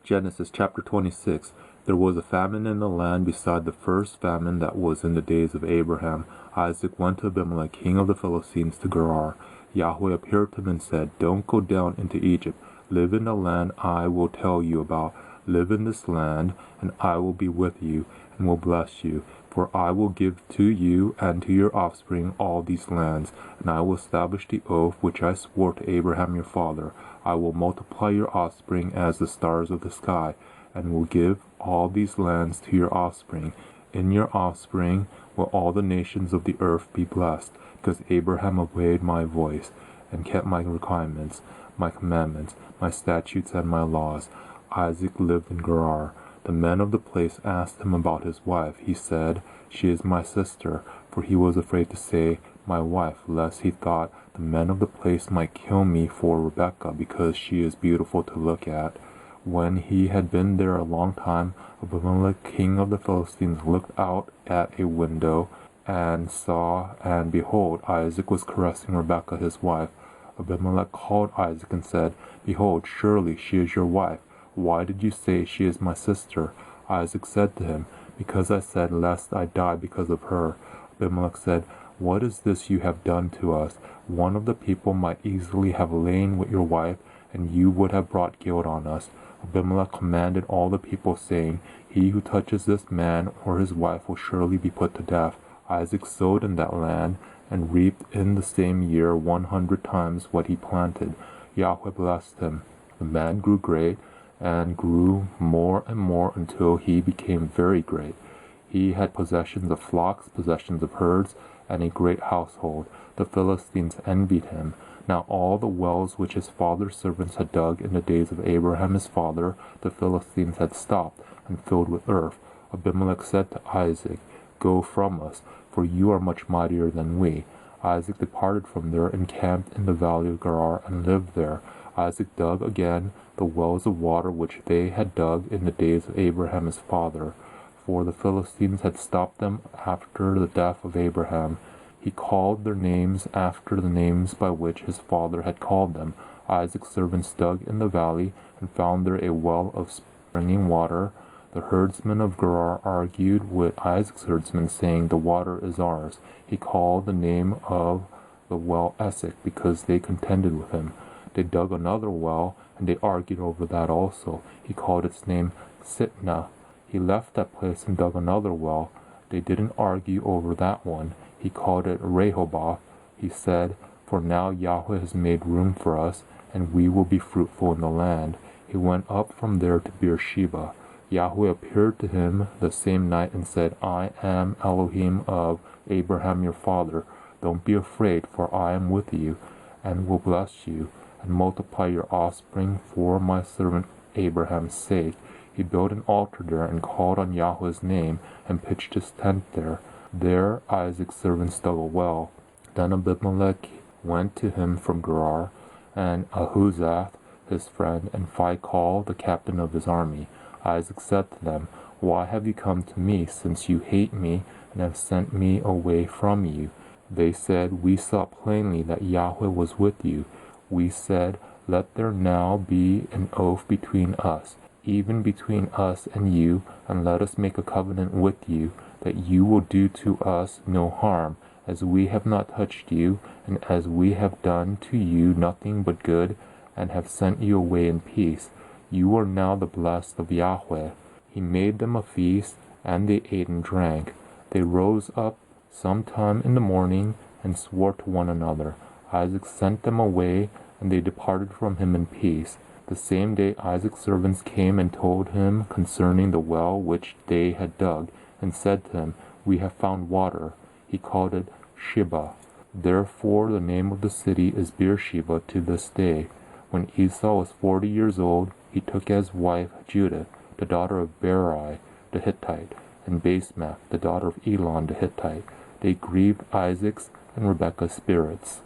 Genesis chapter 26. There was a famine in the land beside the first famine that was in the days of Abraham. Isaac went to Abimelech, king of the Philistines, to Gerar. Yahweh appeared to him and said, "Don't go down into Egypt. Live in the land I will tell you about. Live in this land, and I will be with you, and will bless you. For I will give to you and to your offspring all these lands, and I will establish the oath which I swore to Abraham your father. I will multiply your offspring as the stars of the sky, and will give all these lands to your offspring. In your offspring will all the nations of the earth be blessed, because Abraham obeyed my voice, and kept my requirements, my commandments, my statutes, and my laws." Isaac lived in Gerar. The men of the place asked him about his wife. He said, "She is my sister," for he was afraid to say, "my wife," lest he thought the men of the place might kill me for Rebekah, because she is beautiful to look at. When he had been there a long time, Abimelech, king of the Philistines, looked out at a window and saw, and behold, Isaac was caressing Rebekah his wife. Abimelech called Isaac and said, "Behold, surely she is your wife. Why did you say she is my sister?" Isaac said to him, "Because I said, lest I die because of her." Abimelech said, "What is this you have done to us? One of the people might easily have lain with your wife, and you would have brought guilt on us." Abimelech commanded all the people, saying, "He who touches this man or his wife will surely be put to death." Isaac sowed in that land, and reaped in the same year 100 times what he planted. Yahweh blessed him. The man grew great, and grew more and more until he became very great. He had possessions of flocks, possessions of herds, and a great household. The Philistines envied him. Now all the wells which his father's servants had dug in the days of Abraham his father, the Philistines had stopped and filled with earth. Abimelech said to Isaac, "Go from us, for you are much mightier than we." Isaac departed from there, encamped in the valley of Gerar, and lived there. Isaac dug again the wells of water which they had dug in the days of Abraham his father, for the Philistines had stopped them after the death of Abraham. He called their names after the names by which his father had called them. Isaac's servants dug in the valley, and found there a well of springing water. The herdsmen of Gerar argued with Isaac's herdsmen, saying, "The water is ours." He called the name of the well Esek, because they contended with him. They dug another well, and they argued over that also. He called its name Sitnah. He left that place and dug another well. They didn't argue over that one. He called it Rehoboth. He said, "For now Yahweh has made room for us, and we will be fruitful in the land." He went up from there to Beersheba. Yahweh appeared to him the same night and said, "I am Elohim of Abraham your father. Don't be afraid, for I am with you, and will bless you, and multiply your offspring for my servant Abraham's sake." He built an altar there, and called on Yahweh's name, and pitched his tent there. There Isaac's servants dug a well. Then Abimelech went to him from Gerar, and Ahuzath his friend, and Phicol the captain of his army. Isaac said to them, "Why have you come to me, since you hate me, and have sent me away from you?" They said, "We saw plainly that Yahweh was with you." We said, "Let there now be an oath between us, even between us and you, and let us make a covenant with you, that you will do to us no harm, as we have not touched you, and as we have done to you nothing but good, and have sent you away in peace. You are now the blessed of Yahweh." He made them a feast, and they ate and drank. They rose up sometime in the morning, and swore to one another. Isaac sent them away, and they departed from him in peace. The same day Isaac's servants came and told him concerning the well which they had dug, and said to him, "We have found water." He called it Sheba. Therefore the name of the city is Beersheba to this day. When Esau was 40 years old, he took as wife Judith, the daughter of Berai the Hittite, and Basemath, the daughter of Elon the Hittite. They grieved Isaac's and Rebekah's spirits.